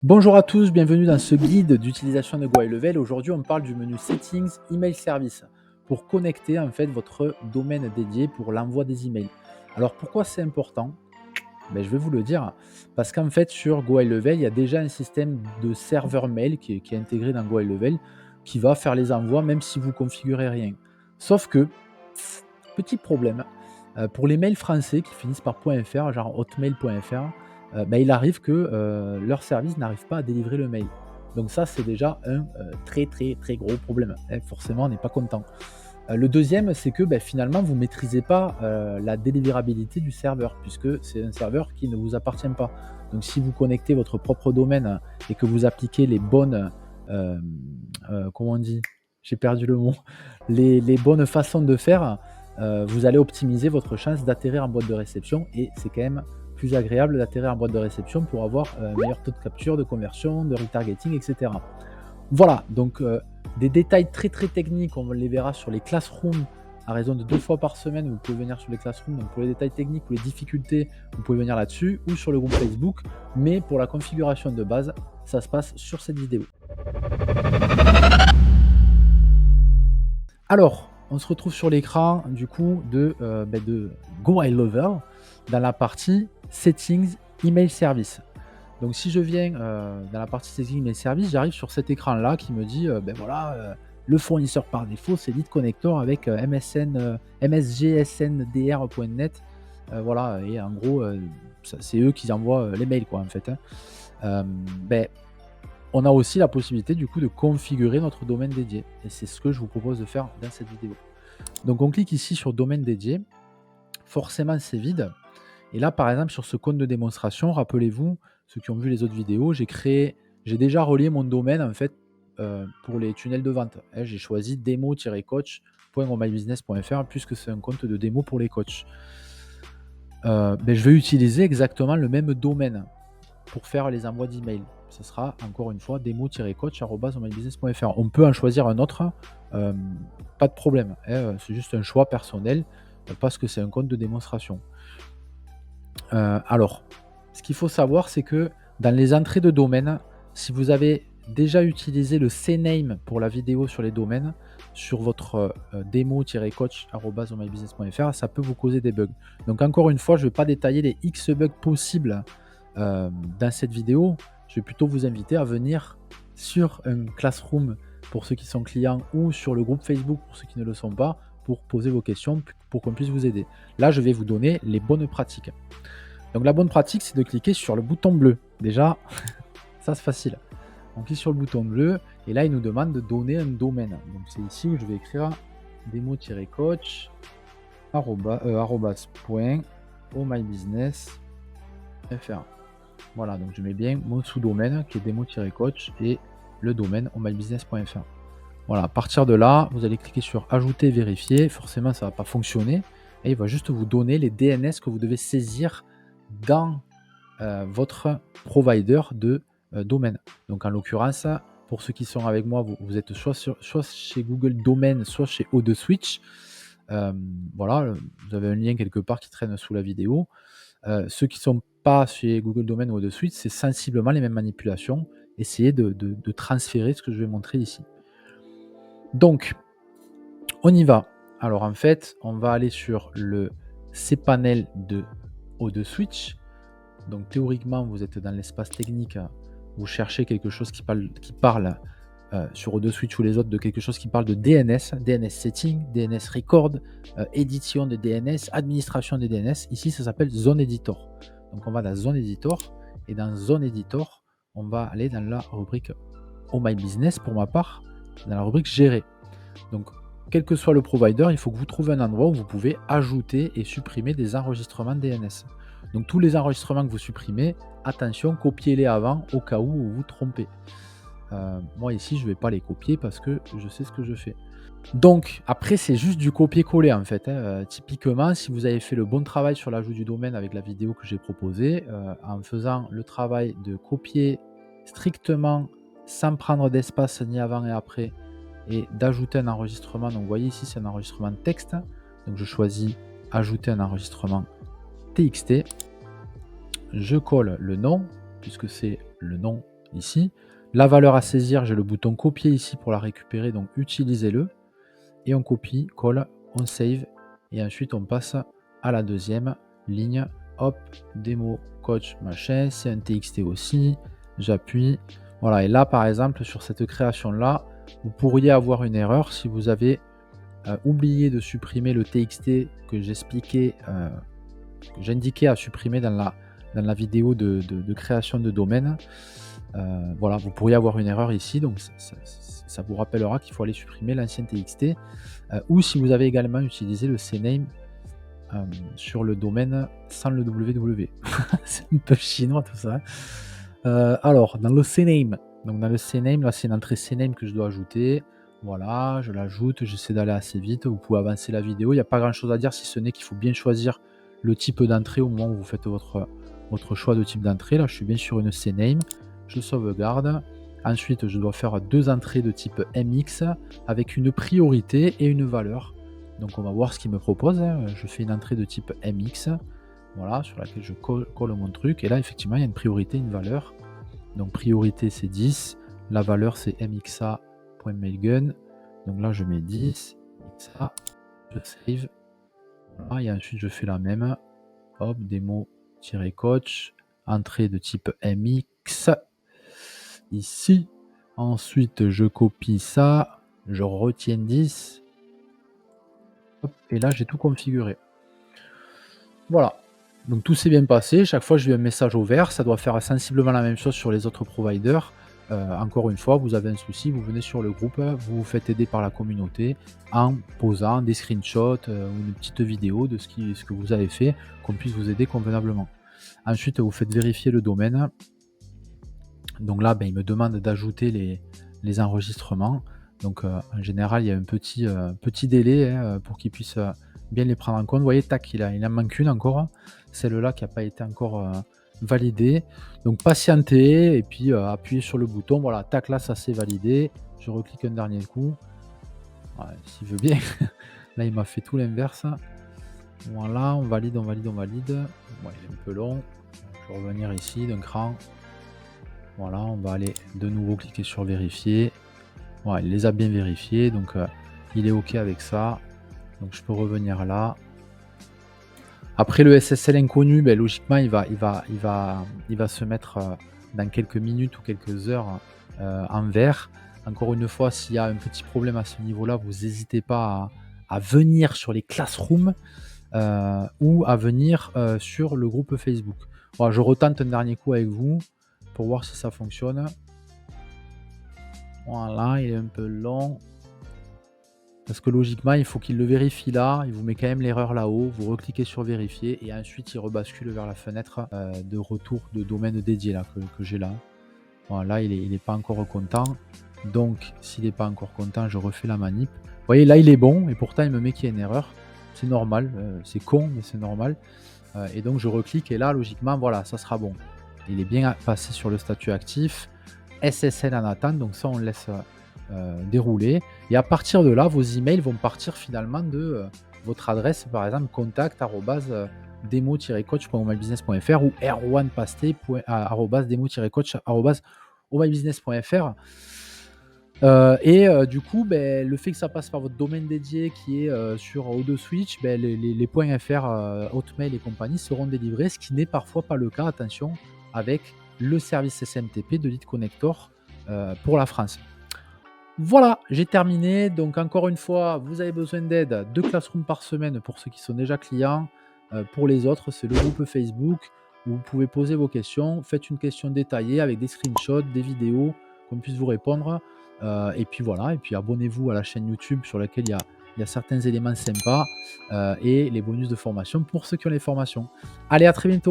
Bonjour à tous, bienvenue dans ce guide d'utilisation de GoHighLevel. Aujourd'hui, on parle du menu Settings Email Service pour connecter en fait votre domaine dédié pour l'envoi des emails. Alors pourquoi c'est important? Je vais vous le dire parce qu'en fait sur GoHighLevel, il y a déjà un système de serveur mail qui est intégré dans GoHighLevel qui va faire les envois même si vous configurez rien. Sauf que, petit problème, pour les mails français qui finissent par .fr, genre hotmail.fr, il arrive que, leur service n'arrive pas à délivrer le mail. Donc ça, c'est déjà un, très, très, très gros problème, hein. Forcément, on n'est pas content. Le deuxième, c'est que, finalement, vous ne maîtrisez pas, la délivrabilité du serveur puisque c'est un serveur qui ne vous appartient pas. Donc si vous connectez votre propre domaine et que vous appliquez les bonnes, comment on dit? J'ai perdu le mot. Les bonnes façons de faire, vous allez optimiser votre chance d'atterrir en boîte de réception et c'est quand même plus agréable d'atterrir en boîte de réception pour avoir un meilleur taux de capture, de conversion, de retargeting, et cetera. Voilà, donc des détails très, très techniques, on les verra sur les classrooms à raison de 2 fois par semaine, vous pouvez venir sur les classrooms. Donc pour les détails techniques ou les difficultés, vous pouvez venir là-dessus ou sur le groupe Facebook. Mais pour la configuration de base, ça se passe sur cette vidéo. Alors, on se retrouve sur l'écran du coup de GoHighLevel dans la partie Settings Email Service. Donc si je viens, dans la partie Settings Email Service, j'arrive sur cet écran-là qui me dit, le fournisseur par défaut, c'est Lead Connector avec, msgsndr.net. Voilà et en gros, c'est eux qui envoient, les mails quoi, en fait, hein. Hem, beh, on a aussi la possibilité du coup de configurer notre domaine dédié et c'est ce que je vous propose de faire dans cette vidéo. Donc on clique ici sur domaine dédié, forcément c'est vide et là par exemple sur ce compte de démonstration, rappelez-vous, ceux qui ont vu les autres vidéos, j'ai déjà relié mon domaine en fait, pour les tunnels de vente, hein. J'ai choisi demo-coach.omybusiness.fr puisque c'est un compte de démo pour les coachs. Je vais utiliser exactement le même domaine pour faire les envois d'emails. Ce sera encore une fois demo-coach@omybusiness.fr. On peut en choisir un autre, pas de problème, hein, c'est juste un choix personnel, parce que c'est un compte de démonstration. Alors, ce qu'il faut savoir, c'est que dans les entrées de domaine, si vous avez déjà utilisé le CNAME pour la vidéo sur les domaines, sur votre, demo-coach@omybusiness.fr, ça peut vous causer des bugs. Donc encore une fois, je ne vais pas détailler les X bugs possibles, dans cette vidéo. Je vais plutôt vous inviter à venir sur un Classroom pour ceux qui sont clients ou sur le groupe Facebook pour ceux qui ne le sont pas, pour poser vos questions, pour qu'on puisse vous aider. Là, je vais vous donner les bonnes pratiques. Donc la bonne pratique, c'est de cliquer sur le bouton bleu. Déjà, ça c'est facile. On clique sur le bouton bleu et là, il nous demande de donner un domaine. Donc c'est ici où je vais écrire demo-coach .omybusiness.fr. Voilà, donc je mets bien mon sous-domaine qui est demo-coach et le domaine omybusiness.fr. Voilà, à partir de là, vous allez cliquer sur ajouter, vérifier. Forcément, ça ne va pas fonctionner et il va juste vous donner les DNS que vous devez saisir dans votre provider de domaine. Donc en l'occurrence, pour ceux qui sont avec moi, vous êtes soit chez Google Domain, soit chez O2Switch. Voilà, vous avez un lien quelque part qui traîne sous la vidéo. Ceux qui ne sont pas chez Google Domain ou O2Switch, c'est sensiblement les mêmes manipulations. Essayez de transférer ce que je vais montrer ici. Donc, on y va. Alors en fait, on va aller sur le cPanel de O2Switch. Donc théoriquement, vous êtes dans l'espace technique, vous cherchez quelque chose qui parle sur O2Switch ou les autres de quelque chose qui parle de DNS, DNS setting, DNS record, édition de DNS, administration des DNS. Ici, ça s'appelle Zone Editor. Donc on va dans Zone Editor et dans Zone Editor, on va aller dans la rubrique Oh My Business pour ma part, dans la rubrique Gérer. Donc quel que soit le provider, il faut que vous trouviez un endroit où vous pouvez ajouter et supprimer des enregistrements DNS. Donc tous les enregistrements que vous supprimez, attention, copiez-les avant au cas où vous vous trompez. Moi ici, je ne vais pas les copier parce que je sais ce que je fais. Donc après, c'est juste du copier-coller en fait, hein. Typiquement, si vous avez fait le bon travail sur l'ajout du domaine avec la vidéo que j'ai proposée, en faisant le travail de copier strictement sans prendre d'espace ni avant et après et d'ajouter un enregistrement. Donc vous voyez ici, c'est un enregistrement de texte. Donc je choisis ajouter un enregistrement TXT. Je colle le nom, puisque c'est le nom ici. La valeur à saisir, j'ai le bouton copier ici pour la récupérer, donc utilisez-le. Et on copie, colle, on save. Et ensuite, on passe à la deuxième ligne. Hop, démo, coach, machin. C'est un TXT aussi. J'appuie. Voilà, et là, par exemple, sur cette création-là, vous pourriez avoir une erreur si vous avez oublié de supprimer le TXT que j'expliquais, que j'indiquais à supprimer dans la vidéo de création de domaine. Voilà, vous pourriez avoir une erreur ici, donc ça vous rappellera qu'il faut aller supprimer l'ancien TXT. Ou si vous avez également utilisé le CNAME sur le domaine sans le www. C'est un peu chinois tout ça. Alors, dans le CNAME, donc dans le CNAME, là c'est une entrée CNAME que je dois ajouter. Voilà, je l'ajoute, j'essaie d'aller assez vite. Vous pouvez avancer la vidéo. Il n'y a pas grand chose à dire si ce n'est qu'il faut bien choisir le type d'entrée au moment où vous faites votre choix de type d'entrée. Là, je suis bien sur une CNAME. Je sauvegarde. Ensuite, je dois faire 2 entrées de type MX avec une priorité et une valeur. Donc, on va voir ce qu'il me propose. Je fais une entrée de type MX. Voilà, sur laquelle je colle mon truc. Et là, effectivement, il y a une priorité, une valeur. Donc, priorité, c'est 10. La valeur, c'est mxa.mailgun. Donc là, je mets 10. Ça, je save. Voilà, et ensuite, je fais la même. Hop, démo-coach. Entrée de type MX. Ici. Ensuite, je copie ça. Je retiens 10. Hop, et là, j'ai tout configuré. Voilà. Donc tout s'est bien passé. Chaque fois, je vis un message au vert. Ça doit faire sensiblement la même chose sur les autres providers. Encore une fois, vous avez un souci, vous venez sur le groupe, vous vous faites aider par la communauté en posant des screenshots ou une petite vidéo de ce que vous avez fait, qu'on puisse vous aider convenablement. Ensuite, vous faites vérifier le domaine. Donc là, il me demande d'ajouter les enregistrements. Donc en général, il y a un petit délai pour qu'il puisse bien les prendre en compte. Vous voyez, tac, il en manque une encore. Celle-là qui n'a pas été encore validée. Donc patienter et puis appuyer sur le bouton. Voilà, tac, là, ça s'est validé. Je reclique un dernier coup. Ouais, s'il veut bien. Là, il m'a fait tout l'inverse. Voilà, on valide, on valide, on valide. Bon, il est un peu long. Je vais revenir ici d'un cran. Voilà, on va aller de nouveau cliquer sur vérifier. Voilà, il les a bien vérifiés, donc il est OK avec ça. Donc je peux revenir là. Après le SSL inconnu, logiquement, il va se mettre dans quelques minutes ou quelques heures en vert. Encore une fois, s'il y a un petit problème à ce niveau-là, vous n'hésitez pas à venir sur les classrooms ou à venir sur le groupe Facebook. Voilà, je retente un dernier coup avec vous pour voir si ça fonctionne. Voilà, il est un peu long. Parce que logiquement, il faut qu'il le vérifie là. Il vous met quand même l'erreur là-haut. Vous recliquez sur vérifier et ensuite il rebascule vers la fenêtre de retour de domaine dédié là, que j'ai là. Voilà, là, il n'est pas encore content. Donc, s'il n'est pas encore content, je refais la manip. Vous voyez, là, il est bon et pourtant, il me met qu'il y a une erreur. C'est normal. C'est con, mais c'est normal. Et donc, je reclique et là, logiquement, voilà, ça sera bon. Il est bien passé sur le statut actif. SSL en attente, donc ça on laisse dérouler. Et à partir de là, vos emails vont partir finalement de votre adresse, par exemple contact@demo-coach.omybusiness.fr ou r1pasté@demo-coach@omybusiness.fr. Du coup, le fait que ça passe par votre domaine dédié qui est sur OdoSwitch, les points .fr, Hotmail et compagnie seront délivrés, ce qui n'est parfois pas le cas, attention, avec le service SMTP de Lead Connector pour la France. Voilà, j'ai terminé. Donc encore une fois, vous avez besoin d'aide, 2 classrooms par semaine pour ceux qui sont déjà clients. Pour les autres, c'est le groupe Facebook où vous pouvez poser vos questions. Faites une question détaillée avec des screenshots, des vidéos, qu'on puisse vous répondre. Et puis voilà, et puis abonnez-vous à la chaîne YouTube sur laquelle il y a certains éléments sympas et les bonus de formation pour ceux qui ont les formations. Allez, à très bientôt.